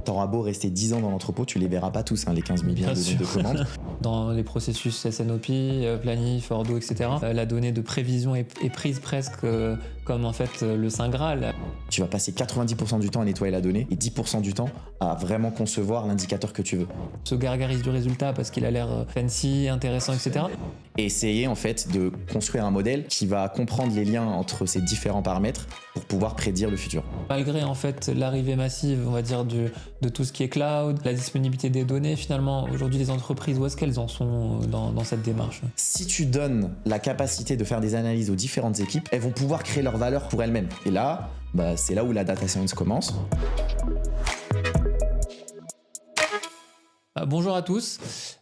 T'auras beau rester 10 ans dans l'entrepôt, tu les verras pas tous, les 15 millions de commandes. Dans les processus SNOP, planif, ordo, etc., la donnée de prévision est prise presque comme en fait le Saint Graal. Tu vas passer 90% du temps à nettoyer la donnée et 10% du temps à vraiment concevoir l'indicateur que tu veux. Se gargarise du résultat parce qu'il a l'air fancy, intéressant, etc. Et essayer en fait de construire un modèle qui va comprendre les liens entre ces différents paramètres pour pouvoir prédire le futur. Malgré en fait l'arrivée massive, on va dire, de tout ce qui est cloud, la disponibilité des données, finalement, aujourd'hui les entreprises, où est-ce qu'elles en sont dans cette démarche? Si tu donnes la capacité de faire des analyses aux différentes équipes, elles vont pouvoir créer leur valeur pour elles-mêmes. Et là, c'est là où la data science commence. Bonjour à tous,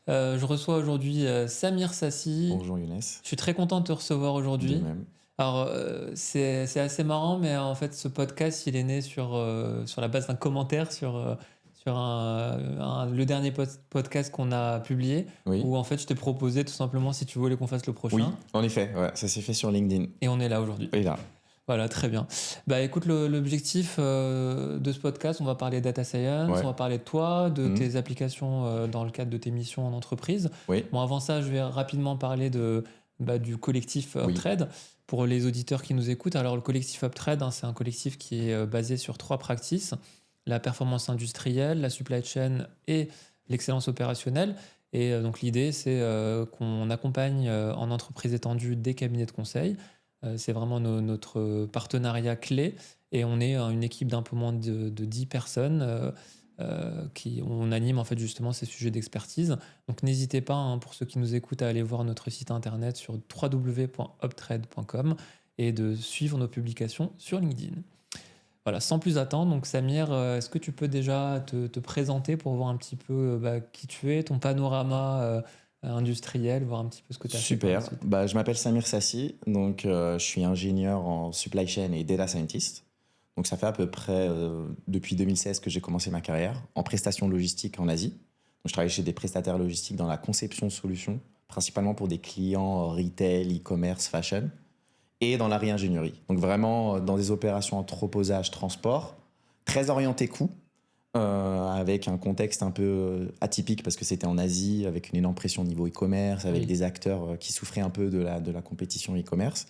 je reçois aujourd'hui Samir Sassi. Bonjour Younes. Je suis très content de te recevoir aujourd'hui. De même. Alors, c'est assez marrant, mais en fait, ce podcast, il est né sur la base d'un commentaire sur le dernier podcast qu'on a publié, Oui. où en fait, je t'ai proposé tout simplement si tu voulais qu'on fasse le prochain. Oui, en effet, ouais, ça s'est fait sur LinkedIn. Et on est là aujourd'hui. Et là. Voilà, très bien. Écoute, l'objectif de ce podcast, on va parler data science, Ouais. on va parler de toi, de tes applications dans le cadre de tes missions en entreprise. Oui. Bon, avant ça, je vais rapidement parler du collectif Uptrade. Pour les auditeurs qui nous écoutent, alors le collectif Uptrade, c'est un collectif qui est basé sur 3 practices: la performance industrielle, la supply chain et l'excellence opérationnelle. Et donc l'idée, c'est qu'on accompagne en entreprise étendue des cabinets de conseil. C'est vraiment notre partenariat clé, et on est une équipe d'un peu moins de 10 personnes on anime en fait justement ces sujets d'expertise. Donc n'hésitez pas, pour ceux qui nous écoutent, à aller voir notre site internet sur www.uptrade.com et de suivre nos publications sur LinkedIn. Voilà, sans plus attendre, donc Samir, est-ce que tu peux déjà te présenter pour voir un petit peu qui tu es, ton panorama industriel, voir un petit peu ce que tu as fait. Super. Je m'appelle Samir Sassi, donc je suis ingénieur en supply chain et data scientist. Donc ça fait à peu près depuis 2016 que j'ai commencé ma carrière en prestation logistique en Asie. Donc je travaille chez des prestataires logistiques dans la conception de solutions, principalement pour des clients retail, e-commerce, fashion, et dans la réingénierie. Donc vraiment dans des opérations entreposage, transport, très orienté coût, avec un contexte un peu atypique parce que c'était en Asie, avec une énorme pression au niveau e-commerce, avec des acteurs qui souffraient un peu de la compétition e-commerce.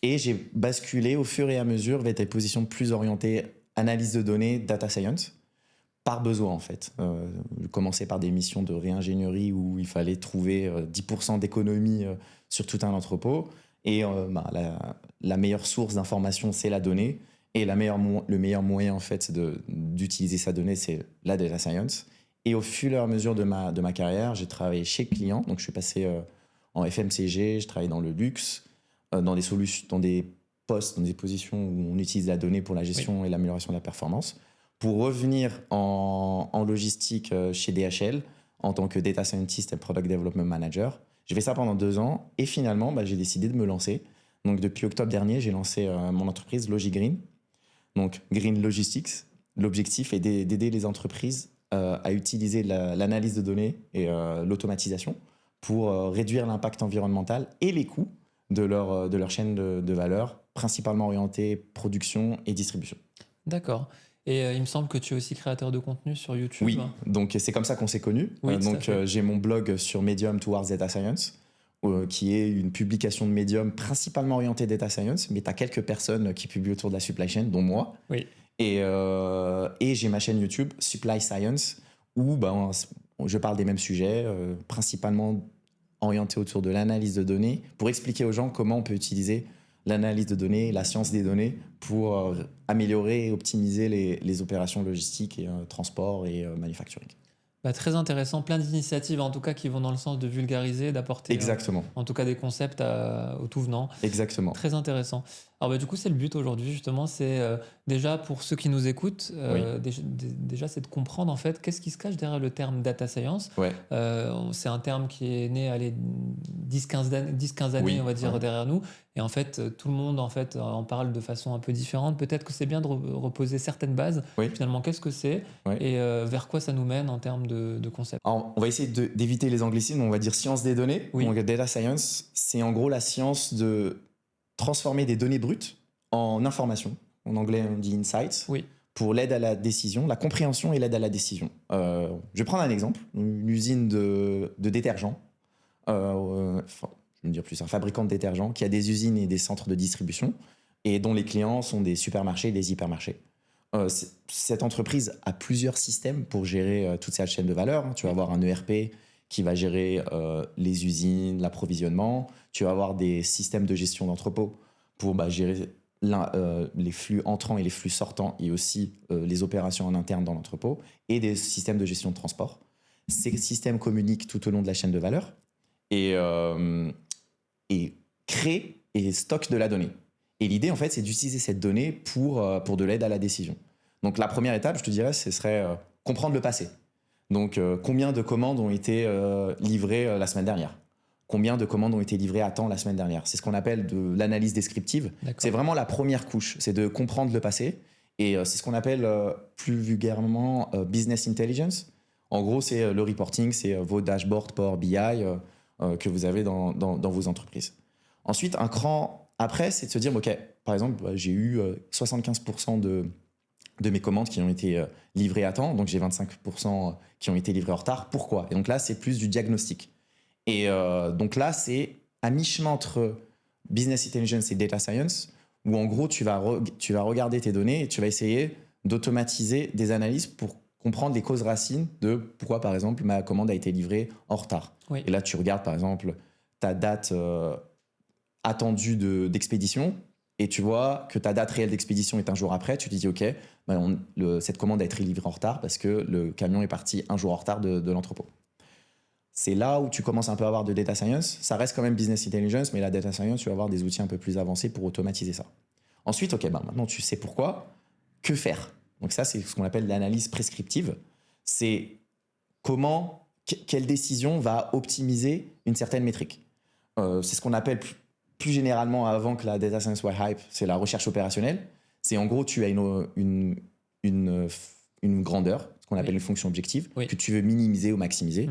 Et j'ai basculé au fur et à mesure vers des positions plus orientées analyse de données, data science, par besoin en fait. Je commençais par des missions de réingénierie où il fallait trouver 10% d'économie sur tout un entrepôt. Et la meilleure source d'information, c'est la donnée. Et le meilleur moyen en fait d'utiliser sa donnée, c'est la data science. Et au fur et à mesure de ma carrière, j'ai travaillé chez clients. Donc je suis passé en FMCG, je travaille dans le luxe, dans des solutions, dans des postes, dans des positions où on utilise la donnée pour la gestion et l'amélioration de la performance, pour revenir en logistique chez DHL en tant que data scientist et product development manager. J'ai fait ça pendant 2 ans et finalement j'ai décidé de me lancer. Donc depuis octobre dernier, j'ai lancé mon entreprise LogiGreen. Donc Green Logistics. L'objectif est d'aider les entreprises à utiliser l'analyse de données et l'automatisation pour réduire l'impact environnemental et les coûts de leur chaîne de valeur, principalement orientée production et distribution. D'accord. Et il me semble que tu es aussi créateur de contenu sur YouTube. Oui, donc c'est comme ça qu'on s'est connus. Oui, j'ai mon blog sur Medium Towards Data Science, qui est une publication de Medium principalement orientée data science, mais tu as quelques personnes qui publient autour de la supply chain, dont moi. Oui. Et j'ai ma chaîne YouTube, Supply Science, où je parle des mêmes sujets, principalement orienté autour de l'analyse de données, pour expliquer aux gens comment on peut utiliser l'analyse de données, la science des données, pour améliorer et optimiser les opérations logistiques et transport et manufacturing. Très intéressant, plein d'initiatives en tout cas qui vont dans le sens de vulgariser, d'apporter en tout cas des concepts au tout venant. Exactement. Très intéressant. Alors du coup c'est le but aujourd'hui justement, c'est déjà pour ceux qui nous écoutent, déjà c'est de comprendre en fait qu'est-ce qui se cache derrière le terme data science. Ouais. C'est un terme qui est né 10-15 années on va dire derrière nous, et en fait tout le monde en parle de façon un peu différente. Peut-être que c'est bien de reposer certaines bases. Finalement qu'est-ce que c'est et vers quoi ça nous mène en termes de concept. Alors, on va essayer d'éviter les anglicismes, on va dire science des données. Donc data science, c'est en gros la science de transformer des données brutes en informations. En anglais, on dit insights. pour l'aide à la décision, la compréhension et l'aide à la décision. Je vais prendre un exemple, une usine de détergents, je vais me dire plus, un fabricant de détergents qui a des usines et des centres de distribution et dont les clients sont des supermarchés et des hypermarchés. Cette entreprise a plusieurs systèmes pour gérer toute cette chaîne de valeur. Tu vas avoir un ERP qui va gérer les usines, l'approvisionnement. Tu vas avoir des systèmes de gestion d'entrepôt pour gérer les flux entrants et les flux sortants et aussi les opérations en interne dans l'entrepôt et des systèmes de gestion de transport. Ces systèmes communiquent tout au long de la chaîne de valeur et créent et stockent de la donnée. Et l'idée, en fait, c'est d'utiliser cette donnée pour de l'aide à la décision. Donc, la première étape, je te dirais, ce serait comprendre le passé. Donc, combien de commandes ont été livrées la semaine dernière? Combien de commandes ont été livrées à temps la semaine dernière? C'est ce qu'on appelle de l'analyse descriptive. C'est vraiment la première couche, c'est de comprendre le passé. Et c'est ce qu'on appelle plus vulgairement business intelligence. En gros, c'est le reporting, c'est vos dashboards Power BI que vous avez dans vos entreprises. Ensuite, un cran après, c'est de se dire, OK, par exemple, j'ai eu 75% de mes commandes qui ont été livrées à temps, donc j'ai 25% qui ont été livrées en retard. Pourquoi? Et donc là, c'est plus du diagnostic. Et donc là, c'est à mi-chemin entre business intelligence et data science, où en gros, tu vas regarder tes données et tu vas essayer d'automatiser des analyses pour comprendre les causes racines de pourquoi, par exemple, ma commande a été livrée en retard. Oui. Et là, tu regardes, par exemple, ta date attendue d'expédition, et tu vois que ta date réelle d'expédition est un jour après. Tu te dis, OK, cette commande a été livrée en retard parce que le camion est parti un jour en retard de l'entrepôt. C'est là où tu commences un peu à avoir de data science. Ça reste quand même business intelligence, mais la data science, tu vas avoir des outils un peu plus avancés pour automatiser ça. Ensuite, OK, maintenant tu sais pourquoi. Que faire? Donc ça, c'est ce qu'on appelle l'analyse prescriptive. C'est quelle décision va optimiser une certaine métrique. C'est ce qu'on appelle plus généralement, avant que la data science soit hype, c'est la recherche opérationnelle. C'est en gros, tu as une grandeur, ce qu'on appelle une fonction objective, que tu veux minimiser ou maximiser.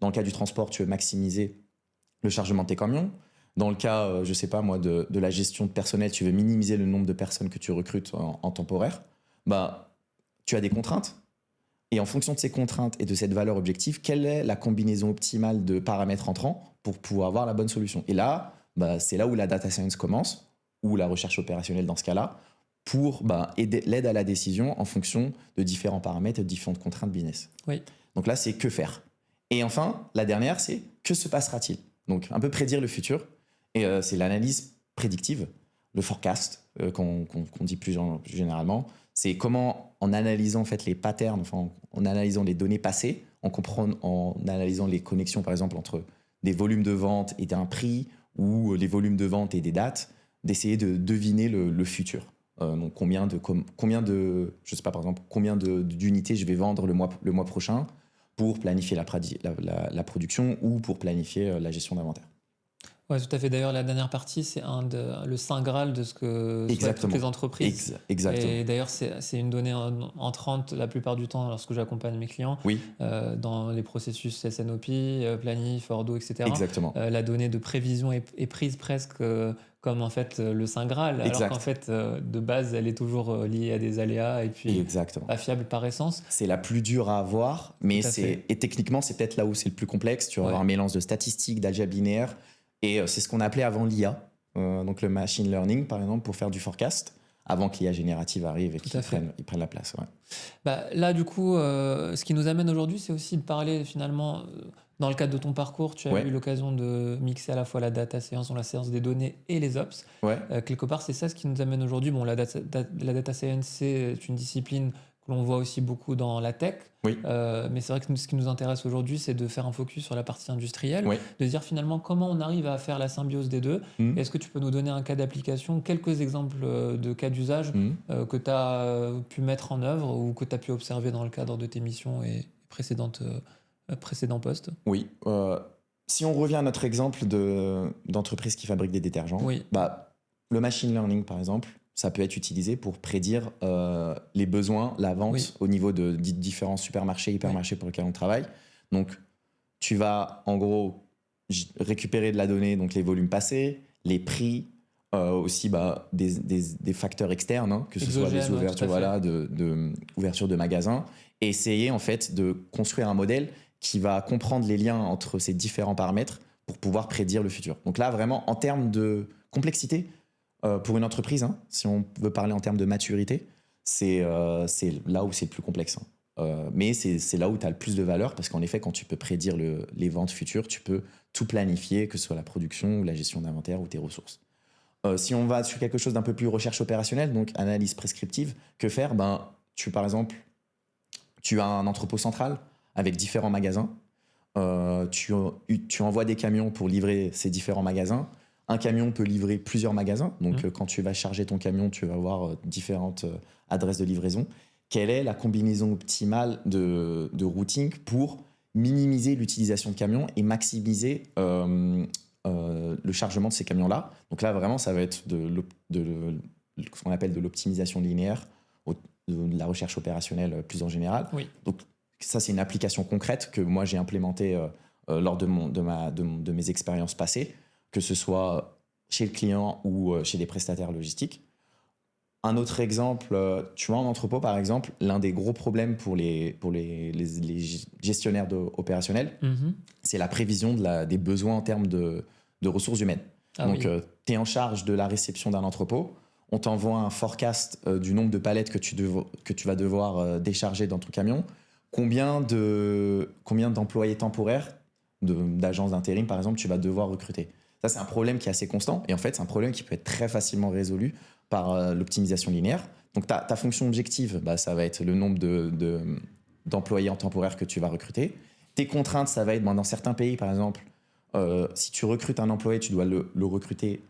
Dans le cas du transport, tu veux maximiser le chargement de tes camions. Dans le cas, je sais pas moi, de la gestion de personnel, tu veux minimiser le nombre de personnes que tu recrutes en temporaire. Tu as des contraintes. Et en fonction de ces contraintes et de cette valeur objective, quelle est la combinaison optimale de paramètres entrants pour pouvoir avoir la bonne solution? Et là, c'est là où la data science commence, ou la recherche opérationnelle dans ce cas-là, pour l'aide à la décision en fonction de différents paramètres et de différentes contraintes business. Oui. Donc là, c'est que faire. Et enfin, la dernière, c'est que se passera-t-il? Donc, un peu prédire le futur. Et c'est l'analyse prédictive, le forecast, qu'on dit plus généralement. C'est comment, en analysant en fait, les patterns, en analysant les données passées, en analysant les connexions, par exemple, entre des volumes de vente et d'un prix, ou les volumes de vente et des dates, d'essayer de deviner le futur. Donc combien je sais pas, par exemple, combien d'unités je vais vendre le mois prochain, pour planifier la production ou pour planifier la gestion d'inventaire. Oui, tout à fait. D'ailleurs, la dernière partie, c'est le saint Graal de ce que souhaitent toutes les entreprises. Exactement. Et d'ailleurs, c'est une donnée entrante la plupart du temps lorsque j'accompagne mes clients dans les processus SNOP, planif, ordo, etc. Exactement. La donnée de prévision est prise presque comme en fait le saint Graal, alors qu'en fait de base elle est toujours liée à des aléas et puis pas fiable par essence. C'est la plus dure à avoir, mais et techniquement c'est peut-être là où c'est le plus complexe. Tu vas avoir un mélange de statistiques, d'algèbre linéaire, et c'est ce qu'on appelait avant l'IA, donc le machine learning par exemple, pour faire du forecast, avant que l'IA générative arrive et qu'ils prennent la place. Ouais. Là du coup, ce qui nous amène aujourd'hui, c'est aussi de parler finalement. Dans le cadre de ton parcours, tu as eu l'occasion de mixer à la fois la data science, la science des données et les ops. Quelque part, c'est ça ce qui nous amène aujourd'hui. Bon, la data science, c'est une discipline que l'on voit aussi beaucoup dans la tech. Mais c'est vrai que ce qui nous intéresse aujourd'hui, c'est de faire un focus sur la partie industrielle, de dire finalement comment on arrive à faire la symbiose des deux. Est-ce que tu peux nous donner un cas d'application, quelques exemples de cas d'usage que tu as pu mettre en œuvre ou que tu as pu observer dans le cadre de tes missions et précédents postes? Oui. Si on revient à notre exemple d'entreprise qui fabrique des détergents, le machine learning, par exemple, ça peut être utilisé pour prédire les besoins, la vente au niveau de différents supermarchés, hypermarchés pour lesquels on travaille. Donc, tu vas en gros récupérer de la donnée, donc les volumes passés, les prix, Aussi des facteurs externes, hein, que ce soit des ouvertures, ouverture de magasins, et essayer en fait de construire un modèle qui va comprendre les liens entre ces différents paramètres pour pouvoir prédire le futur. Donc là, vraiment, en termes de complexité, pour une entreprise, hein, si on veut parler en termes de maturité, c'est là où c'est le plus complexe. Hein. Mais c'est là où tu as le plus de valeur, parce qu'en effet, quand tu peux prédire les ventes futures, tu peux tout planifier, que ce soit la production ou la gestion d'inventaire ou tes ressources. Si on va sur quelque chose d'un peu plus recherche opérationnelle, donc analyse prescriptive, que faire? Par exemple, tu as un entrepôt central avec différents magasins. Tu envoies des camions pour livrer ces différents magasins. Un camion peut livrer plusieurs magasins. Donc, quand tu vas charger ton camion, tu vas avoir différentes adresses de livraison. Quelle est la combinaison optimale de routing pour minimiser l'utilisation de camions et maximiser le chargement de ces camions-là? Donc là, vraiment, ça va être ce qu'on appelle de l'optimisation linéaire, de la recherche opérationnelle plus en général. Oui. Donc ça, c'est une application concrète que moi, j'ai implémentée lors de mes expériences passées, que ce soit chez le client ou chez des prestataires logistiques. Un autre exemple, tu vois, en entrepôt, par exemple, l'un des gros problèmes pour les gestionnaires opérationnels, c'est la prévision des besoins en termes de ressources humaines. Donc, tu es en charge de la réception d'un entrepôt. On t'envoie un forecast du nombre de palettes que tu vas devoir décharger dans ton camion. Combien d'employés temporaires, d'agences d'intérim, par exemple, tu vas devoir recruter. Ça, c'est un problème qui est assez constant. Et en fait, c'est un problème qui peut être très facilement résolu par l'optimisation linéaire. Donc, ta fonction objective, ça va être le nombre d'employés en temporaire que tu vas recruter. Tes contraintes, ça va être, dans certains pays, par exemple, si tu recrutes un employé, tu dois le recruter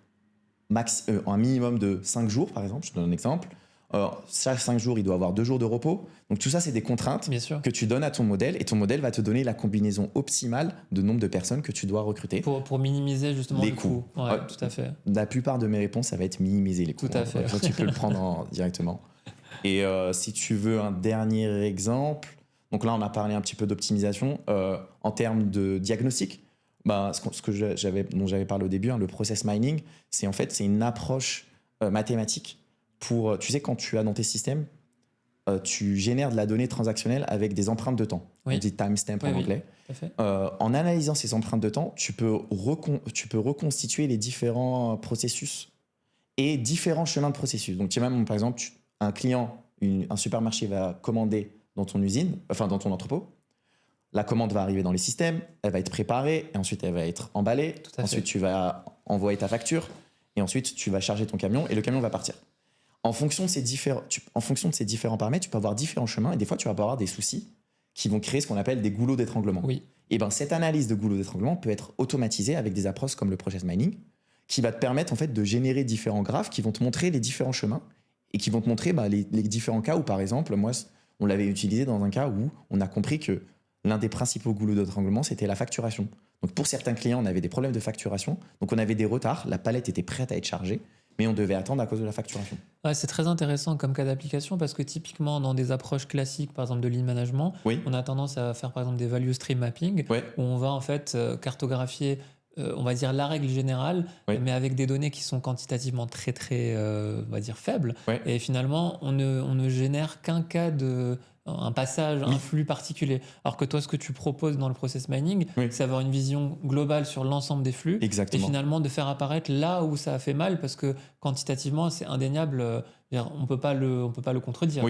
un minimum de 5 jours, par exemple. Je te donne un exemple. Chaque 5 jours, il doit avoir 2 jours de repos. Donc tout ça, c'est des contraintes que tu donnes à ton modèle, et ton modèle va te donner la combinaison optimale de nombre de personnes que tu dois recruter. Pour minimiser justement les coûts. Ouais, tout à fait. La plupart de mes réponses, ça va être minimiser les coûts. Tout à fait. Tu peux le prendre directement. Et si tu veux un dernier exemple, donc là, on a parlé un petit peu d'optimisation. En termes de diagnostic, dont j'avais parlé au début, le process mining, c'est une approche mathématique pour, tu sais, quand tu as dans tes systèmes, tu génères de la donnée transactionnelle avec des empreintes de temps. On dit timestamp en anglais. En analysant ces empreintes de temps, tu peux reconstituer les différents processus et différents chemins de processus. Donc, par exemple, un client, un supermarché va commander dans ton usine, dans ton entrepôt. La commande va arriver dans les systèmes, elle va être préparée, et ensuite elle va être emballée. Ensuite, tu vas envoyer ta facture, et ensuite tu vas charger ton camion, et le camion va partir. En fonction de ces différents paramètres, tu peux avoir différents chemins, et des fois tu vas avoir des soucis qui vont créer ce qu'on appelle des goulots d'étranglement. Oui. Et cette analyse de goulots d'étranglement peut être automatisée avec des approches comme le process mining, qui va te permettre en fait de générer différents graphes qui vont te montrer les différents chemins, et qui vont te montrer les différents cas où, par exemple, moi, on l'avait utilisé dans un cas où on a compris que l'un des principaux goulots d'étranglement, c'était la facturation. Donc, pour certains clients, on avait des problèmes de facturation. Donc, on avait des retards. La palette était prête à être chargée, mais on devait attendre à cause de la facturation. Ouais, c'est très intéressant comme cas d'application, parce que typiquement, dans des approches classiques, par exemple de lean management, on a tendance à faire, par exemple, des value stream mapping, où on va en fait cartographier, on va dire, la règle générale, mais avec des données qui sont quantitativement très, très, on va dire, faibles. Et finalement, on ne génère qu'un cas un passage, un flux particulier. Alors que toi, ce que tu proposes dans le process mining, c'est avoir une vision globale sur l'ensemble des flux. Exactement. Et finalement de faire apparaître là où ça a fait mal, parce que quantitativement, c'est indéniable. On peut pas le contredire à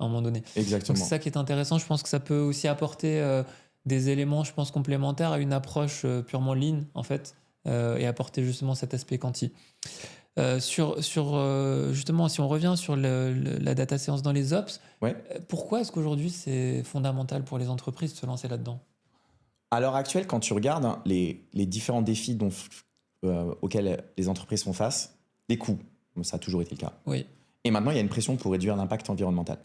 un moment donné. Exactement. Donc c'est ça qui est intéressant. Je pense que ça peut aussi apporter des éléments, je pense, complémentaires à une approche purement lean, en fait, et apporter justement cet aspect quanti. Justement, si on revient sur la data science dans les ops, pourquoi est-ce qu'aujourd'hui c'est fondamental pour les entreprises de se lancer là-dedans? À l'heure actuelle, quand tu regardes les différents défis auxquels les entreprises font face, les coûts, ça a toujours été le cas. Oui. Et maintenant, il y a une pression pour réduire l'impact environnemental.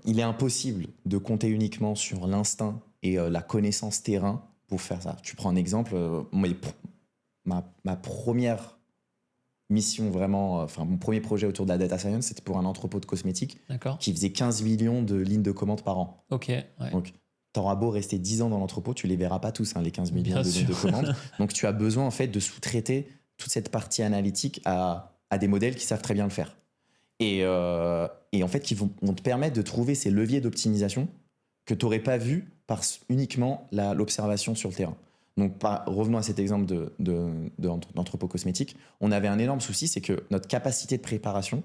Il est impossible de compter uniquement sur l'instinct et la connaissance terrain pour faire ça. Tu prends un exemple, ma première mission vraiment, mon premier projet autour de la data science, c'était pour un entrepôt de cosmétiques qui faisait 15 millions de lignes de commandes par an. Ok. Ouais. Donc, t'auras beau rester 10 ans dans l'entrepôt, tu les verras pas tous, les 15 millions de lignes de commandes. Donc, tu as besoin en fait de sous-traiter toute cette partie analytique à des modèles qui savent très bien le faire. Et en fait, qui vont te permettre de trouver ces leviers d'optimisation que tu n'aurais pas vu par uniquement l'observation sur le terrain. Donc, revenons à cet exemple d'entrepôt cosmétique. On avait un énorme souci, c'est que notre capacité de préparation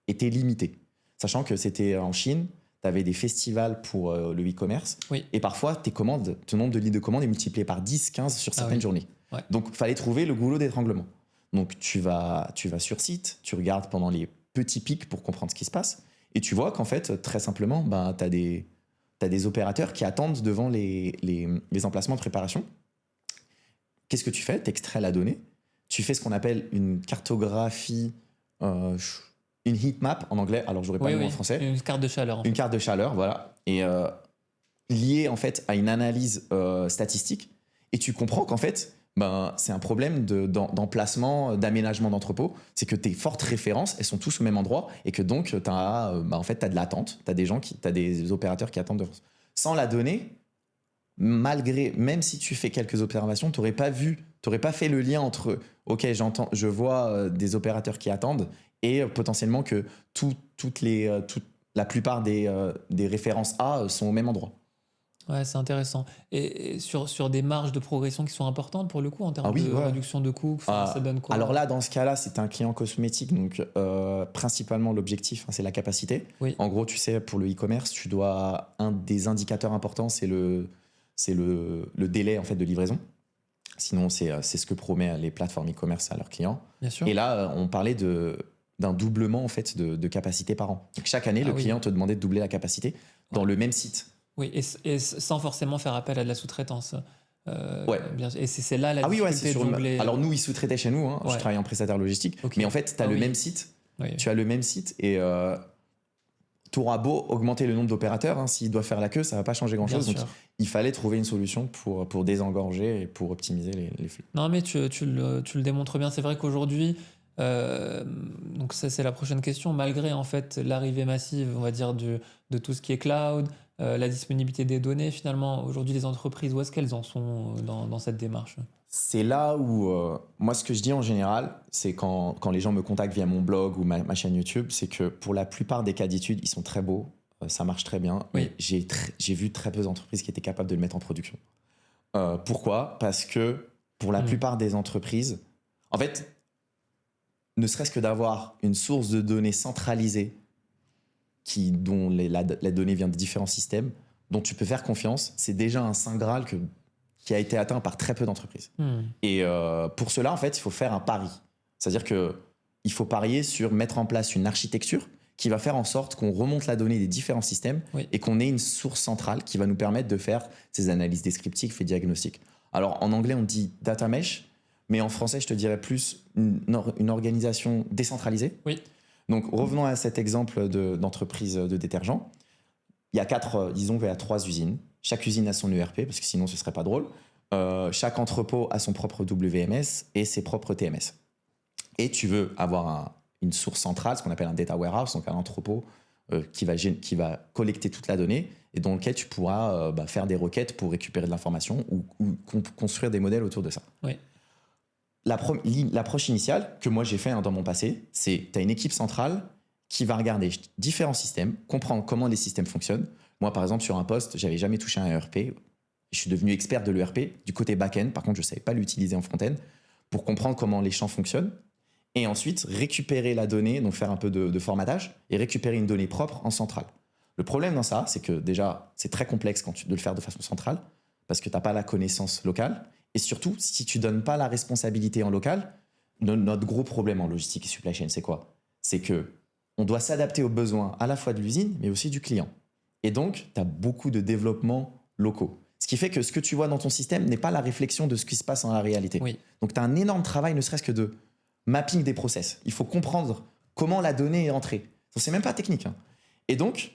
était limitée. Sachant que c'était en Chine, tu avais des festivals pour le e-commerce. Oui. Et parfois, ton nombre de lignes de commandes est multiplié par 10, 15 sur certaines journées. Ouais. Donc, il fallait trouver le goulot d'étranglement. Donc, tu vas sur site, tu regardes pendant les petits pics pour comprendre ce qui se passe. Et tu vois qu'en fait, très simplement, tu as des opérateurs qui attendent devant les emplacements de préparation. Qu'est-ce que tu fais? Tu extrais la donnée. Tu fais ce qu'on appelle une cartographie, une heat map en anglais. Alors, j'aurais pas le mot en français. Une carte de chaleur. Une carte de chaleur, voilà. Et liée en fait à une analyse statistique. Et tu comprends qu'en fait, c'est un problème d'emplacement, d'aménagement d'entrepôt. C'est que tes fortes références, elles sont tous au même endroit et que donc tu as de l'attente. Tu as des opérateurs qui attendent devant. Sans la donnée, même si tu fais quelques observations, tu n'aurais pas fait le lien entre OK, je vois des opérateurs qui attendent et potentiellement que la plupart des références A sont au même endroit. Ouais, c'est intéressant. Et sur des marges de progression qui sont importantes pour le coup en termes de réduction de coûts, ça donne quoi? Alors là, dans ce cas-là, c'est un client cosmétique, donc principalement l'objectif, c'est la capacité. Oui. En gros, tu sais, pour le e-commerce, un des indicateurs importants, c'est le délai en fait de livraison. Sinon, c'est ce que promet les plateformes e-commerce à leurs clients. Bien sûr. Et là, on parlait d'un doublement en fait de capacité par an. Donc chaque année, le client te demandait de doubler la capacité dans le même site. Oui, et sans forcément faire appel à de la sous-traitance. Bien, et c'est là la difficulté de jongler. Alors nous, ils sous-traitaient chez nous. Je travaille en prestataire logistique. Okay. Mais en fait, tu as le même site. Oui. Tu as le même site et tu auras beau augmenter le nombre d'opérateurs. S'il doit faire la queue, ça ne va pas changer grand-chose. Donc il fallait trouver une solution pour désengorger et pour optimiser les flux. Non, mais tu le démontres bien. C'est vrai qu'aujourd'hui, donc ça c'est la prochaine question, malgré en fait l'arrivée massive, on va dire, de tout ce qui est cloud, la disponibilité des données, finalement, aujourd'hui, les entreprises, où est-ce qu'elles en sont dans cette démarche? C'est là où, moi, ce que je dis en général, c'est quand les gens me contactent via mon blog ou ma chaîne YouTube, c'est que pour la plupart des cas d'études, ils sont très beaux, ça marche très bien, mais j'ai vu très peu d'entreprises qui étaient capables de le mettre en production. Pourquoi? Parce que pour la plupart des entreprises, en fait, ne serait-ce que d'avoir une source de données centralisée dont la donnée vient de différents systèmes, dont tu peux faire confiance, c'est déjà un saint Graal qui a été atteint par très peu d'entreprises. Et pour cela, en fait, il faut faire un pari. C'est-à-dire qu'il faut parier sur mettre en place une architecture qui va faire en sorte qu'on remonte la donnée des différents systèmes et qu'on ait une source centrale qui va nous permettre de faire ces analyses descriptives et diagnostiques. Alors, en anglais, on dit data mesh, mais en français, je te dirais plus une organisation décentralisée. Oui. Donc, revenons à cet exemple d'entreprise de détergents. Il y a il y a 3 usines. Chaque usine a son ERP, parce que sinon, ce ne serait pas drôle. Chaque entrepôt a son propre WMS et ses propres TMS. Et tu veux avoir une source centrale, ce qu'on appelle un data warehouse, donc un entrepôt qui va collecter toute la donnée et dans lequel tu pourras faire des requêtes pour récupérer de l'information ou construire des modèles autour de ça. Oui. L'approche initiale que moi j'ai fait dans mon passé, c'est tu as une équipe centrale qui va regarder différents systèmes, comprendre comment les systèmes fonctionnent. Moi, par exemple, sur un poste, j'avais jamais touché à un ERP. Je suis devenu expert de l'ERP du côté back-end. Par contre, je ne savais pas l'utiliser en front-end pour comprendre comment les champs fonctionnent. Et ensuite, récupérer la donnée, donc faire un peu de formatage et récupérer une donnée propre en centrale. Le problème dans ça, c'est que déjà, c'est très complexe de le faire de façon centrale parce que tu n'as pas la connaissance locale. Et surtout, si tu ne donnes pas la responsabilité en local, notre gros problème en logistique et supply chain, c'est quoi? C'est qu'on doit s'adapter aux besoins à la fois de l'usine, mais aussi du client. Et donc, tu as beaucoup de développements locaux. Ce qui fait que ce que tu vois dans ton système n'est pas la réflexion de ce qui se passe en la réalité. Oui. Donc, tu as un énorme travail, ne serait-ce que de mapping des process. Il faut comprendre comment la donnée est entrée. C'est même pas technique. Et donc,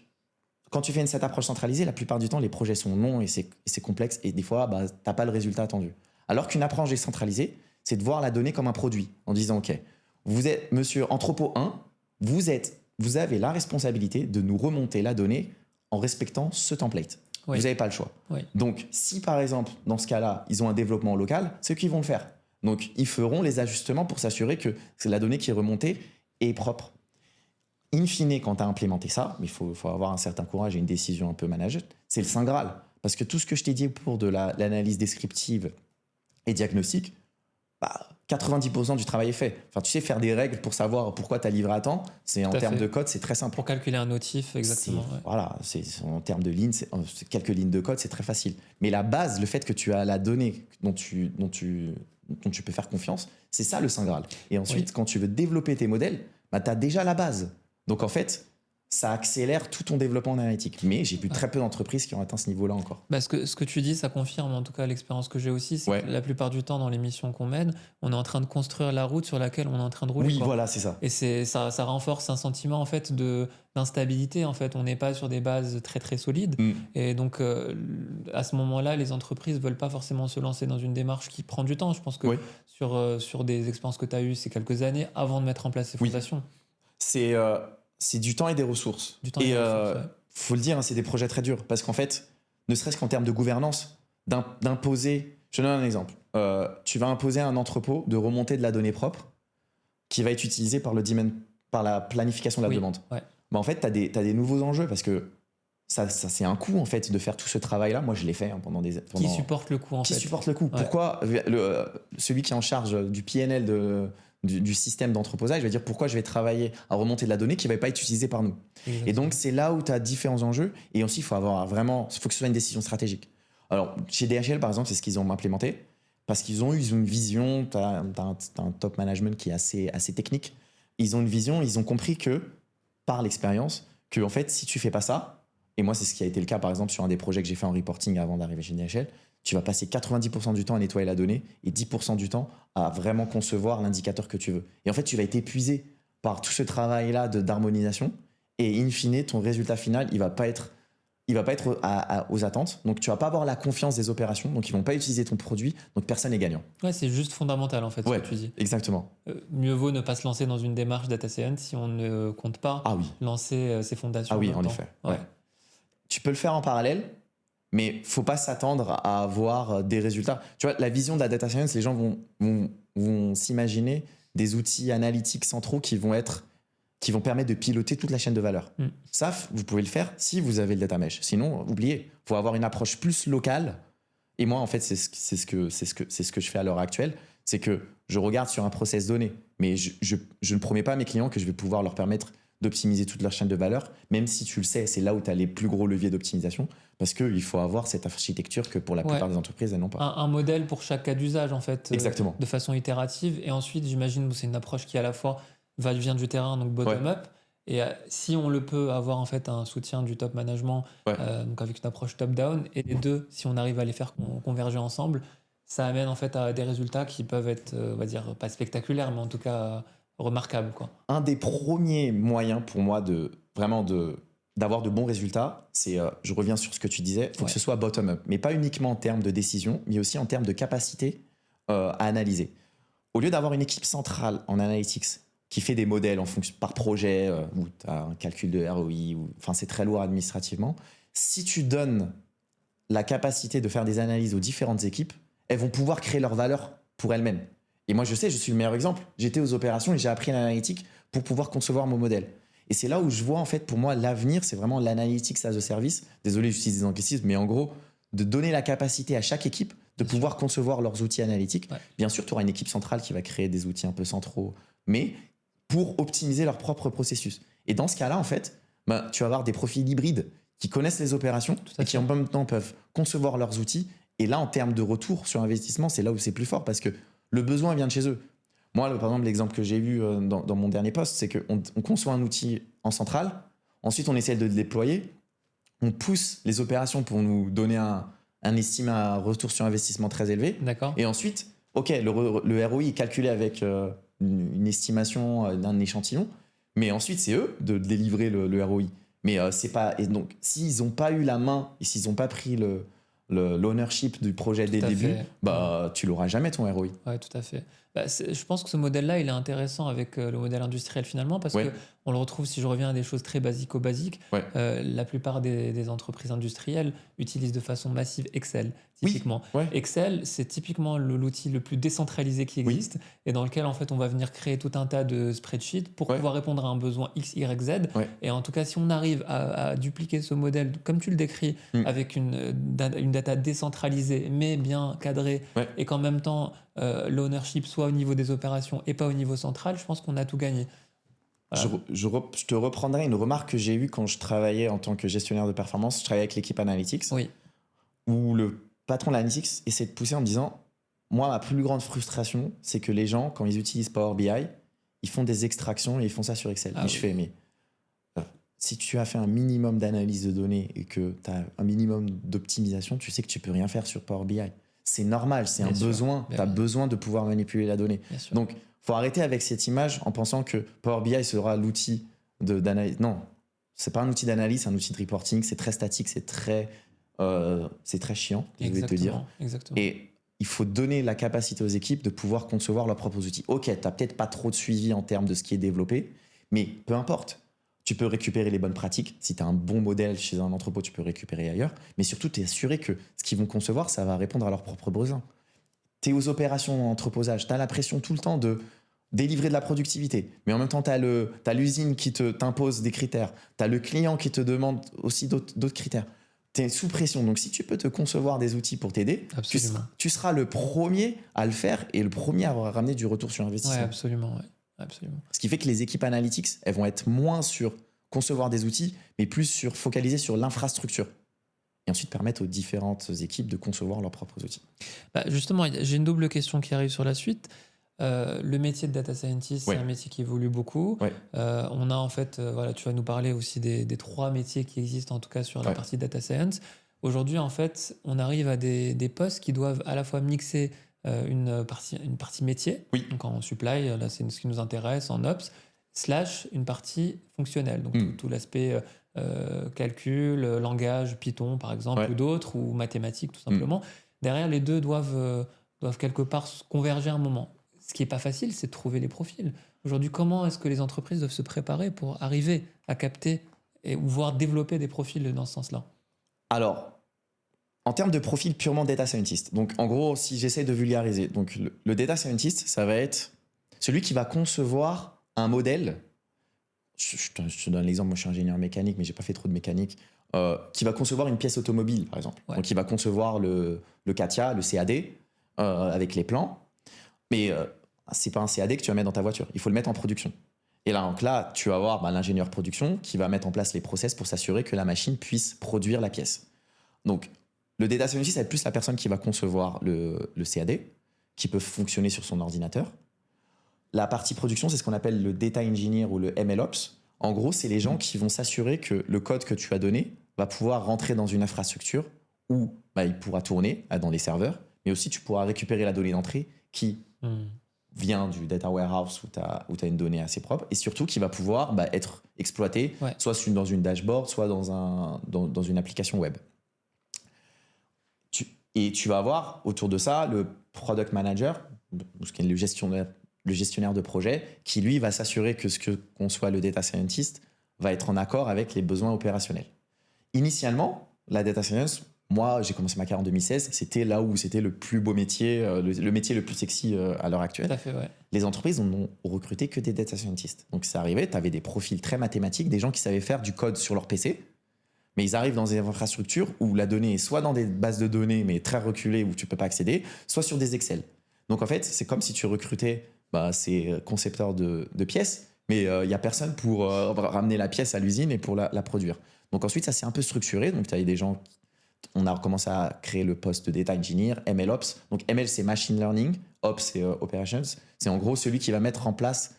quand tu fais cette approche centralisée, la plupart du temps, les projets sont longs et c'est complexe. Et des fois, tu n'as pas le résultat attendu. Alors qu'une approche décentralisée, c'est de voir la donnée comme un produit. En disant, OK, vous êtes monsieur entrepôt 1, vous avez la responsabilité de nous remonter la donnée en respectant ce template. Oui. Vous n'avez pas le choix. Oui. Donc, si par exemple, dans ce cas-là, ils ont un développement local, c'est eux qui vont le faire. Donc, ils feront les ajustements pour s'assurer que la donnée qui est remontée est propre. In fine, quand tu as implémenté ça, mais il faut avoir un certain courage et une décision un peu managée, c'est le Saint Graal. Parce que tout ce que je t'ai dit pour de l'analyse descriptive et diagnostic, 90% du travail est fait. Enfin, tu sais, faire des règles pour savoir pourquoi tu as livré à temps, en termes de code, c'est très simple. Pour calculer un notif, exactement. Voilà, en termes de lignes, c'est quelques lignes de code, c'est très facile. Mais la base, le fait que tu as la donnée dont tu peux faire confiance, c'est ça le Saint Graal. Et ensuite, quand tu veux développer tes modèles, tu as déjà la base. Donc en fait, ça accélère tout ton développement en analytique. Mais j'ai vu très peu d'entreprises qui ont atteint ce niveau-là encore. Ce que tu dis, ça confirme en tout cas l'expérience que j'ai aussi. C'est que la plupart du temps, dans les missions qu'on mène, on est en train de construire la route sur laquelle on est en train de rouler. Oui, voilà, c'est ça. Et ça renforce un sentiment en fait d'instabilité. En fait, on n'est pas sur des bases très très solides. Et donc, à ce moment-là, les entreprises ne veulent pas forcément se lancer dans une démarche qui prend du temps. Je pense que sur des expériences que tu as eues ces quelques années, avant de mettre en place ces fondations. C'est du temps et des ressources. Faut le dire, c'est des projets très durs. Parce qu'en fait, ne serait-ce qu'en termes de gouvernance, d'imposer... Je donne un exemple. Tu vas imposer à un entrepôt de remonter de la donnée propre qui va être utilisée par la planification de la demande. En fait, tu as des nouveaux enjeux parce que ça c'est un coût en fait de faire tout ce travail-là. Moi, je l'ai fait pendant des... Qui supporte le coût en fait. Qui supporte le coût. Pourquoi celui qui est en charge du PNL du système d'entreposage, je vais dire pourquoi je vais travailler à remonter de la donnée qui ne va pas être utilisée par nous. Exactement. Et donc, c'est là où tu as différents enjeux. Et aussi, il faut que ce soit une décision stratégique. Alors, chez DHL, par exemple, c'est ce qu'ils ont implémenté parce qu'ils ont une vision. Tu as un top management qui est assez technique. Ils ont une vision, ils ont compris que, par l'expérience, que en fait, si tu ne fais pas ça, et moi, c'est ce qui a été le cas, par exemple, sur un des projets que j'ai fait en reporting avant d'arriver chez DHL, tu vas passer 90% du temps à nettoyer la donnée et 10% du temps à vraiment concevoir l'indicateur que tu veux. Et en fait, tu vas être épuisé par tout ce travail-là d'harmonisation et in fine, ton résultat final, il va pas être aux attentes. Donc, tu vas pas avoir la confiance des opérations. Donc, ils vont pas utiliser ton produit. Donc, personne n'est gagnant. Ouais, c'est juste fondamental en fait, ce que tu dis. Exactement. Mieux vaut ne pas se lancer dans une démarche data science si on ne compte pas lancer ses fondations. Ah oui, en effet. Ouais. Tu peux le faire en parallèle. Mais faut pas s'attendre à avoir des résultats. Tu vois, la vision de la data science, les gens vont s'imaginer des outils analytiques centraux qui vont permettre de piloter toute la chaîne de valeur. Ça, vous pouvez le faire si vous avez le data mesh. Sinon, oubliez. Faut avoir une approche plus locale. Et moi, en fait, c'est ce que je fais à l'heure actuelle. C'est que je regarde sur un process donné, mais je ne promets pas à mes clients que je vais pouvoir leur permettre d'optimiser toute leur chaîne de valeur, même si tu le sais, c'est là où tu as les plus gros leviers d'optimisation, parce qu'il faut avoir cette architecture que pour la plupart des entreprises, elles n'ont pas. Un modèle pour chaque cas d'usage, en fait. Exactement. De façon itérative. Et ensuite, j'imagine que c'est une approche qui, à la fois, vient du terrain, donc bottom-up. Et si on le peut avoir, en fait, un soutien du top management, donc avec une approche top-down, et les deux, si on arrive à les faire converger ensemble, ça amène, en fait, à des résultats qui peuvent être, on va dire, pas spectaculaires, mais en tout cas... remarquable, quoi. Un des premiers moyens pour moi d'avoir de bons résultats, c'est, je reviens sur ce que tu disais, il faut que ce soit bottom-up, mais pas uniquement en termes de décision, mais aussi en termes de capacité à analyser. Au lieu d'avoir une équipe centrale en analytics qui fait des modèles par projet, où tu as un calcul de ROI, enfin c'est très lourd administrativement, si tu donnes la capacité de faire des analyses aux différentes équipes, elles vont pouvoir créer leur valeur pour elles-mêmes. Et moi, je sais, je suis le meilleur exemple. J'étais aux opérations et j'ai appris l'analytique pour pouvoir concevoir mon modèle. Et c'est là où je vois, en fait, pour moi, l'avenir, c'est vraiment l'analytics as a service. Désolé, j'utilise des anglicismes, mais en gros, de donner la capacité à chaque équipe de pouvoir concevoir leurs outils analytiques. Bien sûr, tu auras une équipe centrale qui va créer des outils un peu centraux, mais pour optimiser leur propre processus. Et dans ce cas-là, en fait, tu vas avoir des profils hybrides qui connaissent les opérations et qui, en même temps, peuvent concevoir leurs outils. Et là, en termes de retour sur investissement, c'est là où c'est plus fort parce que le besoin vient de chez eux. Moi, par exemple, l'exemple que j'ai eu dans mon dernier poste, c'est qu'on conçoit un outil en centrale, ensuite on essaie de le déployer, on pousse les opérations pour nous donner un estimé à retour sur investissement très élevé. D'accord. Et ensuite, le ROI est calculé avec une estimation d'un échantillon, mais ensuite c'est eux de délivrer le ROI. Mais c'est pas... Et donc, s'ils n'ont pas eu la main et s'ils n'ont pas pris l'ownership du projet dès le début, tu l'auras jamais ton ROI. Ouais, tout à fait. Je pense que ce modèle-là, il est intéressant avec le modèle industriel finalement, parce Ouais, que on le retrouve, si je reviens à des choses très basiques, ouais. la plupart des entreprises industrielles utilisent de façon massive Excel, Oui, typiquement. ouais, Excel, c'est typiquement l'outil le plus décentralisé qui oui, existe et dans lequel en fait on va venir créer tout un tas de spreadsheets pour ouais, pouvoir répondre à un besoin X, Y, Z. ouais. Et en tout cas, si on arrive à dupliquer ce modèle, comme tu le décris, Mm, avec une data décentralisée mais bien cadrée ouais. et qu'en même temps l'ownership soit au niveau des opérations et pas au niveau central, je pense qu'on a tout gagné. Voilà. Je te reprendrai une remarque que j'ai eue quand je travaillais en tant que gestionnaire de performance. Je travaillais avec l'équipe Analytics, Oui, où le patron de l'Analytics essaie de pousser en me disant, moi, ma plus grande frustration, c'est que les gens, quand ils utilisent Power BI, ils font des extractions et ils font ça sur Excel. ah Et je fais, oui, mais euh, si tu as fait un minimum d'analyse de données et que tu as un minimum d'optimisation, tu sais que tu peux rien faire sur Power BI. C'est normal, c'est un bien sûr, besoin. Tu ben as oui, besoin de pouvoir manipuler la donnée. bien sûr. Donc, faut arrêter avec cette image en pensant que Power BI sera l'outil d'analyse. Non, c'est pas un outil d'analyse, c'est un outil de reporting. C'est très statique, c'est très chiant, je vais te dire. Exactement. Et il faut donner la capacité aux équipes de pouvoir concevoir leurs propres outils. Ok, tu n'as peut-être pas trop de suivi en termes de ce qui est développé, mais peu importe. Tu peux récupérer les bonnes pratiques. Si tu as un bon modèle chez un entrepôt, tu peux récupérer ailleurs. Mais surtout, tu es assuré que ce qu'ils vont concevoir, ça va répondre à leurs propres besoins. Tu es aux opérations en entreposage. Tu as la pression tout le temps de délivrer de la productivité. Mais en même temps, tu as l'usine qui t'impose des critères. Tu as le client qui te demande aussi d'autres critères. Tu es sous pression. Donc, si tu peux te concevoir des outils pour t'aider, Absolument. tu seras le premier à le faire et le premier à ramener du retour sur Ouais, investissement. absolument, ouais. Absolument. Ce qui fait que les équipes analytics, elles vont être moins sur concevoir des outils, mais plus sur focaliser sur l'infrastructure. Et ensuite permettre aux différentes équipes de concevoir leurs propres outils. Justement, j'ai une double question qui arrive sur la suite. Le métier de data scientist, c'est Ouais. un métier qui évolue beaucoup. Ouais. On a en fait, voilà, tu vas nous parler aussi des trois métiers qui existent en tout cas sur la Ouais. partie data science. Aujourd'hui, en fait, on arrive à des postes qui doivent à la fois mixer une partie métier, Oui. donc en supply, là c'est ce qui nous intéresse, en ops, / une partie fonctionnelle, donc tout l'aspect calcul, langage, Python par exemple, Ouais. ou d'autres, ou mathématiques tout simplement. Derrière, les deux doivent quelque part converger à un moment. Ce qui n'est pas facile, c'est de trouver les profils. Aujourd'hui, comment est-ce que les entreprises doivent se préparer pour arriver à capter ou voire développer des profils dans ce sens-là? Alors, en termes de profil purement data scientist, donc en gros, si j'essaie de vulgariser, donc le data scientist, ça va être celui qui va concevoir un modèle. Je te donne l'exemple, moi je suis ingénieur mécanique, mais j'ai pas fait trop de mécanique. Qui va concevoir une pièce automobile, par exemple. Ouais. Donc, il va concevoir le CATIA, le CAD, avec les plans. Mais c'est pas un CAD que tu vas mettre dans ta voiture. Il faut le mettre en production. Et là, donc là tu vas avoir l'ingénieur production qui va mettre en place les process pour s'assurer que la machine puisse produire la pièce. Donc, le data scientist, c'est plus la personne qui va concevoir le CAD, qui peut fonctionner sur son ordinateur. La partie production, c'est ce qu'on appelle le data engineer ou le MLOps. En gros, c'est les gens qui vont s'assurer que le code que tu as donné va pouvoir rentrer dans une infrastructure où il pourra tourner dans des serveurs, mais aussi tu pourras récupérer la donnée d'entrée qui vient du data warehouse où tu as une donnée assez propre et surtout qui va pouvoir être exploitée soit dans une dashboard, soit dans une application web. Et tu vas avoir autour de ça le product manager, le gestionnaire de projet, qui lui va s'assurer que ce que conçoit le data scientist va être en accord avec les besoins opérationnels. Initialement, la data science, moi j'ai commencé ma carrière en 2016, c'était là où c'était le plus beau métier, le métier le plus sexy à l'heure actuelle. Tout à fait, ouais. Les entreprises n'ont recruté que des data scientists. Donc ça arrivait, tu avais des profils très mathématiques, des gens qui savaient faire du code sur leur PC, mais ils arrivent dans des infrastructures où la donnée est soit dans des bases de données, mais très reculées, où tu ne peux pas accéder, soit sur des Excel. Donc en fait, c'est comme si tu recrutais ces concepteurs de pièces, mais il n'y a personne pour ramener la pièce à l'usine et pour la produire. Donc ensuite, ça s'est un peu structuré. Donc tu as des gens, on a commencé à créer le poste de data engineer, MLOps. Donc ML, c'est machine learning, Ops, c'est operations. C'est en gros celui qui va mettre en place,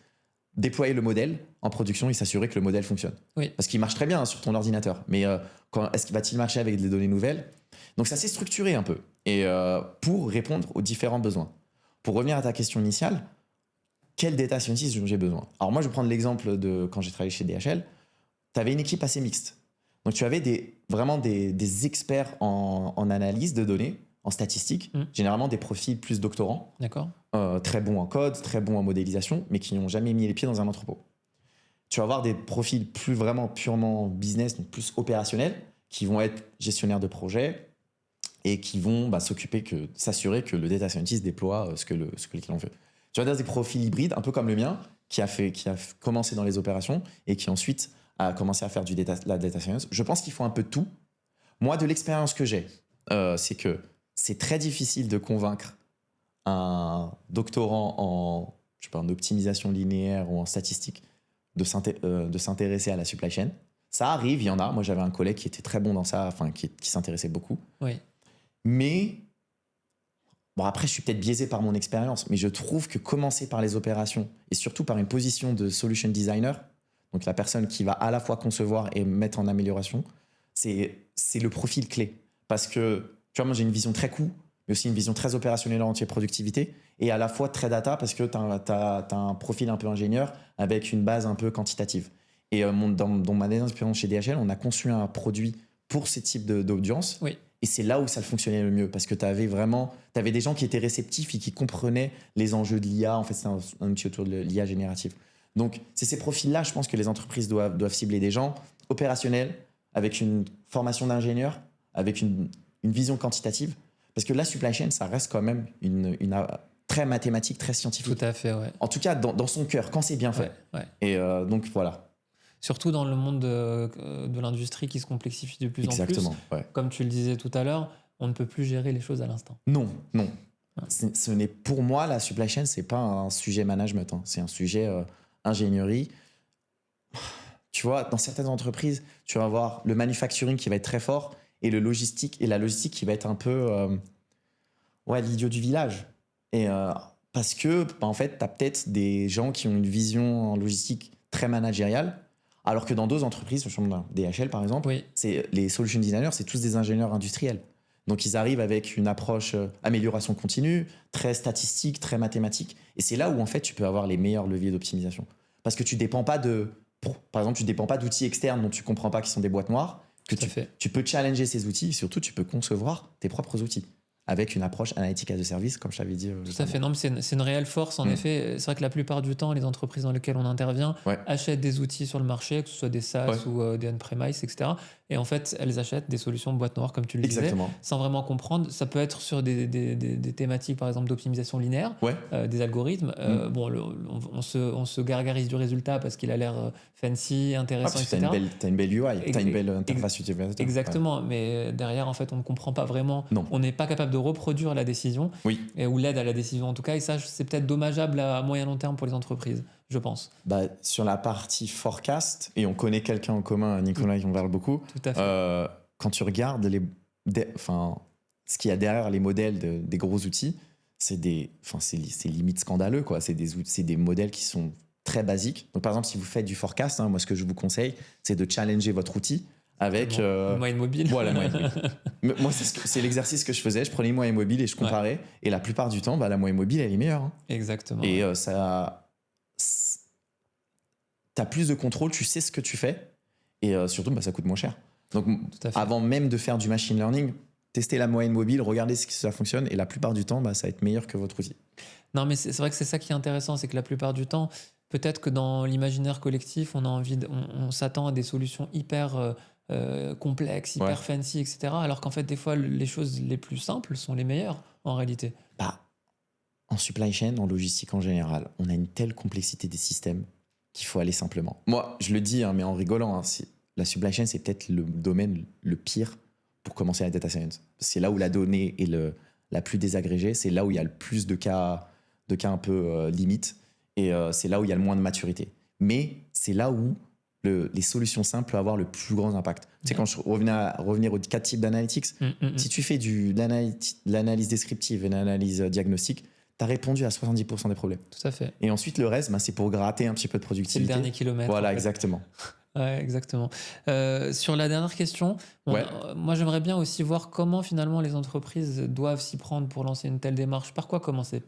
déployer le modèle en production et s'assurer que le modèle fonctionne. Oui. Parce qu'il marche très bien sur ton ordinateur, mais est-ce qu'il va-t-il marcher avec des données nouvelles? Donc ça s'est structuré un peu, et pour répondre aux différents besoins. Pour revenir à ta question initiale, quel data scientist j'ai besoin? Alors moi, je vais prendre l'exemple de quand j'ai travaillé chez DHL. Tu avais une équipe assez mixte. Donc tu avais vraiment des experts en analyse de données, en statistique, généralement des profils plus doctorants, D'accord. très bons en code, très bons en modélisation, mais qui n'ont jamais mis les pieds dans un entrepôt. Tu vas avoir des profils plus vraiment purement business, donc plus opérationnels, qui vont être gestionnaires de projet et qui vont s'assurer que le data scientist déploie ce que le client veut. Tu vas avoir des profils hybrides, un peu comme le mien, qui a commencé dans les opérations et qui ensuite a commencé à faire la data science. Je pense qu'il faut un peu de tout. Moi, de l'expérience que j'ai, c'est que c'est très difficile de convaincre un doctorant en optimisation linéaire ou en statistique de s'intéresser à la supply chain. Ça arrive, il y en a. Moi, j'avais un collègue qui était très bon dans ça, qui s'intéressait beaucoup. Oui. Mais, bon, après, je suis peut-être biaisé par mon expérience, mais je trouve que commencer par les opérations, et surtout par une position de solution designer, donc la personne qui va à la fois concevoir et mettre en amélioration, c'est le profil clé. Parce que, tu vois, moi, j'ai une vision très coût, mais aussi une vision très opérationnelle en productivité, et à la fois très data, parce que tu as un profil un peu ingénieur avec une base un peu quantitative. Et dans ma dernière expérience chez DHL, on a conçu un produit pour ces types d'audience. Oui. Et c'est là où ça fonctionnait le mieux, parce que tu avais des gens qui étaient réceptifs et qui comprenaient les enjeux de l'IA. En fait, c'est un outil autour de l'IA générative. Donc, c'est ces profils-là, je pense que les entreprises doivent cibler des gens opérationnels, avec une formation d'ingénieur, avec une vision quantitative. Parce que la supply chain, ça reste quand même une très mathématique, très scientifique. Tout à fait, ouais. En tout cas, dans son cœur, quand c'est bien fait. Ouais. Et donc, voilà. Surtout dans le monde de l'industrie qui se complexifie de plus en plus. Exactement, ouais. Comme tu le disais tout à l'heure, on ne peut plus gérer les choses à l'instant. Non. Pour moi, la supply chain, c'est pas un sujet management, hein. C'est un sujet ingénierie. Tu vois, dans certaines entreprises, tu vas avoir le manufacturing qui va être très fort et la logistique qui va être un peu l'idiot du village. Et parce que, en fait, tu as peut-être des gens qui ont une vision en logistique très managériale, alors que dans d'autres entreprises, DHL par exemple, oui. Les solution designers, c'est tous des ingénieurs industriels. Donc ils arrivent avec une approche amélioration continue, très statistique, très mathématique. Et c'est là où en fait tu peux avoir les meilleurs leviers d'optimisation. Parce que tu dépends pas par exemple, tu dépends pas d'outils externes dont tu comprends pas qui sont des boîtes noires. Tu peux challenger ces outils et surtout tu peux concevoir tes propres outils avec une approche analytique as a service, comme je t'avais dit. Tout à fait. Non, mais c'est une réelle force, en effet. C'est vrai que la plupart du temps, les entreprises dans lesquelles on intervient achètent des outils sur le marché, que ce soit des SaaS ou des on-premise, etc. Et en fait, elles achètent des solutions boîte noire, comme tu le disais, sans vraiment comprendre. Ça peut être sur des thématiques, par exemple, d'optimisation linéaire, des algorithmes. On se gargarise du résultat parce qu'il a l'air fancy, intéressant, etc. Tu as une belle UI, tu as une belle interface utilisateur. Exactement, mais derrière, en fait, on ne comprend pas vraiment. Non. On n'est pas capable de reproduire la décision, ou l'aide à la décision en tout cas. Et ça, c'est peut-être dommageable à moyen long terme pour les entreprises, je pense. Sur la partie forecast, et on connaît quelqu'un en commun, Nicolas, qui en parle beaucoup. Tout à fait. Quand tu regardes ce qu'il y a derrière les modèles des gros outils, c'est limite scandaleux, quoi. C'est des modèles qui sont très basiques. Donc, par exemple, si vous faites du forecast, moi, ce que je vous conseille, c'est de challenger votre outil avec une moyenne mobile. Voilà, la moyenne mobile. Moi, c'est l'exercice que je faisais. Je prenais une moyenne mobile et je comparais. Et la plupart du temps, la moyenne mobile, elle est meilleure. Hein. Exactement. Et t'as plus de contrôle, tu sais ce que tu fais. Et surtout, ça coûte moins cher. Donc, avant même de faire du machine learning, testez la moyenne mobile, regardez si ça fonctionne. Et la plupart du temps, ça va être meilleur que votre outil. Non, mais c'est vrai que c'est ça qui est intéressant. C'est que la plupart du temps, peut-être que dans l'imaginaire collectif, on s'attend à des solutions hyper complexes, hyper fancy, etc. Alors qu'en fait, des fois, les choses les plus simples sont les meilleures, en réalité. En supply chain, en logistique en général, on a une telle complexité des systèmes qu'il faut aller simplement. Moi, je le dis, mais en rigolant, la supply chain, c'est peut-être le domaine le pire pour commencer la data science. C'est là où la donnée est la plus désagrégée, c'est là où il y a le plus de cas un peu limites, et c'est là où il y a le moins de maturité. Mais c'est là où les solutions simples peuvent avoir le plus grand impact. Tu sais, quand je revenir aux 4 types d'analytics, si tu fais l'analyse descriptive et l'analyse diagnostique, tu as répondu à 70% des problèmes. Tout à fait. Et ensuite, le reste, c'est pour gratter un petit peu de productivité. C'est le dernier kilomètre. Voilà, exactement. Ouais, exactement. Sur la dernière question, moi j'aimerais bien aussi voir comment finalement les entreprises doivent s'y prendre pour lancer une telle démarche. Par quoi commencer,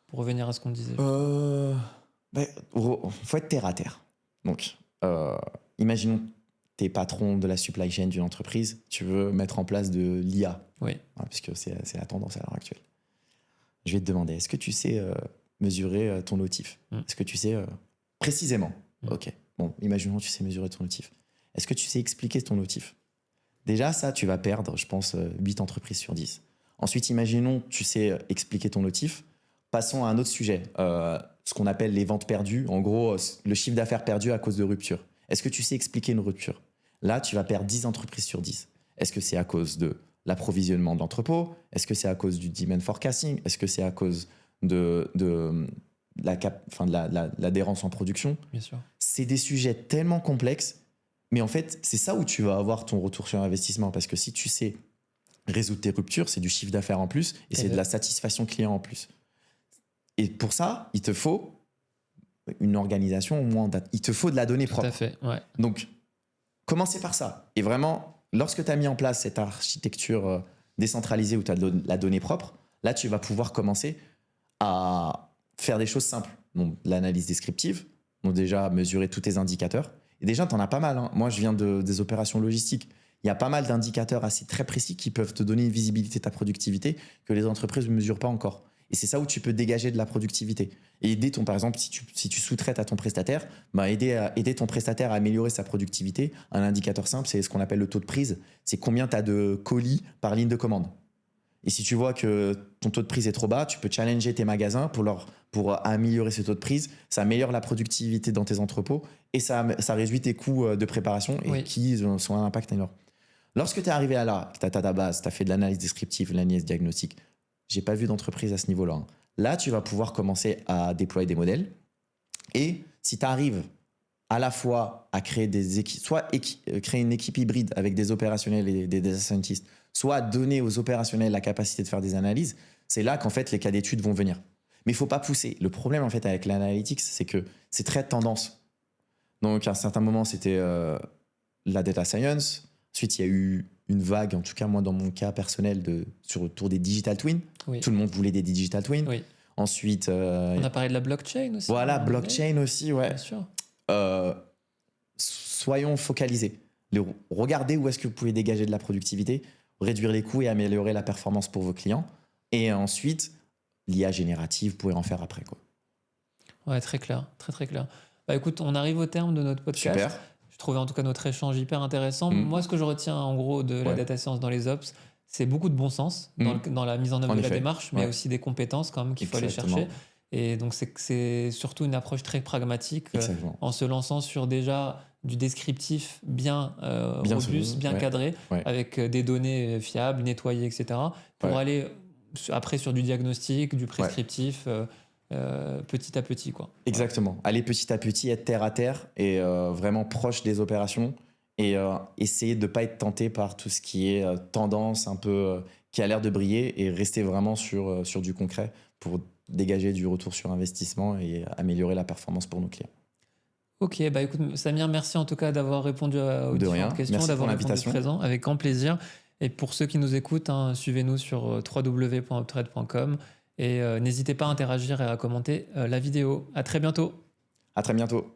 pour revenir à ce qu'on disait? Faut être terre à terre. Donc, imaginons, tu es patron de la supply chain d'une entreprise, tu veux mettre en place de l'IA, Oui. puisque c'est la tendance à l'heure actuelle. Je vais te demander, est-ce que tu sais mesurer ton notif? Est-ce que tu sais précisément? Ok, bon, imaginons que tu sais mesurer ton notif. Est-ce que tu sais expliquer ton notif? Déjà, ça, tu vas perdre, je pense, 8 entreprises sur 10. Ensuite, imaginons que tu sais expliquer ton notif. Passons à un autre sujet, ce qu'on appelle les ventes perdues. En gros, le chiffre d'affaires perdu à cause de rupture. Est-ce que tu sais expliquer une rupture? Là, tu vas perdre 10 entreprises sur 10. Est-ce que c'est à cause de l'approvisionnement de l'entrepôt? Est-ce que c'est à cause du demand forecasting? Est-ce que c'est à cause de l'adhérence en production? Bien sûr. C'est des sujets tellement complexes, mais en fait, c'est ça où tu vas avoir ton retour sur investissement. Parce que si tu sais résoudre tes ruptures, c'est du chiffre d'affaires en plus et c'est de la satisfaction client en plus. Et pour ça, il te faut une organisation au moins. Il te faut de la donnée propre. Tout à fait, ouais. Donc, commencez par ça. Et vraiment, lorsque tu as mis en place cette architecture décentralisée où tu as de la donnée propre, là, tu vas pouvoir commencer à faire des choses simples. Donc, l'analyse descriptive, donc déjà mesurer tous tes indicateurs. Et déjà, tu en as pas mal. Hein. Moi, je viens des opérations logistiques. Il y a pas mal d'indicateurs assez très précis qui peuvent te donner une visibilité de ta productivité que les entreprises ne mesurent pas encore. Et c'est ça où tu peux dégager de la productivité. Et aider par exemple, si tu sous-traites à ton prestataire, aider ton prestataire à améliorer sa productivité. Un indicateur simple, c'est ce qu'on appelle le taux de prise. C'est combien tu as de colis par ligne de commande. Et si tu vois que ton taux de prise est trop bas, tu peux challenger tes magasins pour améliorer ce taux de prise. Ça améliore la productivité dans tes entrepôts et ça réduit tes coûts de préparation et qui sont un impact énorme. Lorsque tu es arrivé là, que tu as ta base, tu as fait de l'analyse descriptive, l'analyse diagnostique, j'ai pas vu d'entreprise à ce niveau-là. Hein. Là, tu vas pouvoir commencer à déployer des modèles. Et si tu arrives à la fois à créer des équipes, soit créer une équipe hybride avec des opérationnels et des data scientists, soit donner aux opérationnels la capacité de faire des analyses, c'est là qu'en fait les cas d'études vont venir. Mais il faut pas pousser. Le problème en fait avec l'analytics, c'est que c'est très tendance. Donc à un certain moment, c'était la data science. Ensuite, il y a eu une vague, en tout cas moi dans mon cas personnel, autour des digital twins. Oui. Tout le monde voulait des digital twins. Oui. Ensuite, on a parlé de la blockchain aussi. Voilà, blockchain aussi, ouais. Bien sûr. Soyons focalisés. Regardez où est-ce que vous pouvez dégager de la productivité, réduire les coûts et améliorer la performance pour vos clients. Et ensuite, l'IA générative, vous pouvez en faire après, quoi. Ouais, très clair, très très clair. Bah écoute, on arrive au terme de notre podcast. Super. Je trouvais en tout cas notre échange hyper intéressant. Moi, ce que je retiens en gros de la data science dans les ops, c'est beaucoup de bon sens dans la mise en œuvre de la démarche, mais aussi des compétences quand même qu'il faut aller chercher. Et donc, c'est surtout une approche très pragmatique en se lançant sur déjà du descriptif bien robuste, bien cadré, avec des données fiables, nettoyées, etc. Pour aller après sur du diagnostic, du prescriptif, petit à petit, quoi. Exactement. Aller petit à petit, être terre à terre et vraiment proche des opérations et essayer de ne pas être tenté par tout ce qui est tendance un peu qui a l'air de briller et rester vraiment sur du concret pour dégager du retour sur investissement et améliorer la performance pour nos clients. Ok, bah écoute Samir, merci en tout cas d'avoir répondu aux différentes questions, d'avoir répondu présent, avec grand plaisir. Et pour ceux qui nous écoutent, suivez-nous sur www.uptrade.com et n'hésitez pas à interagir et à commenter la vidéo. À très bientôt. À très bientôt.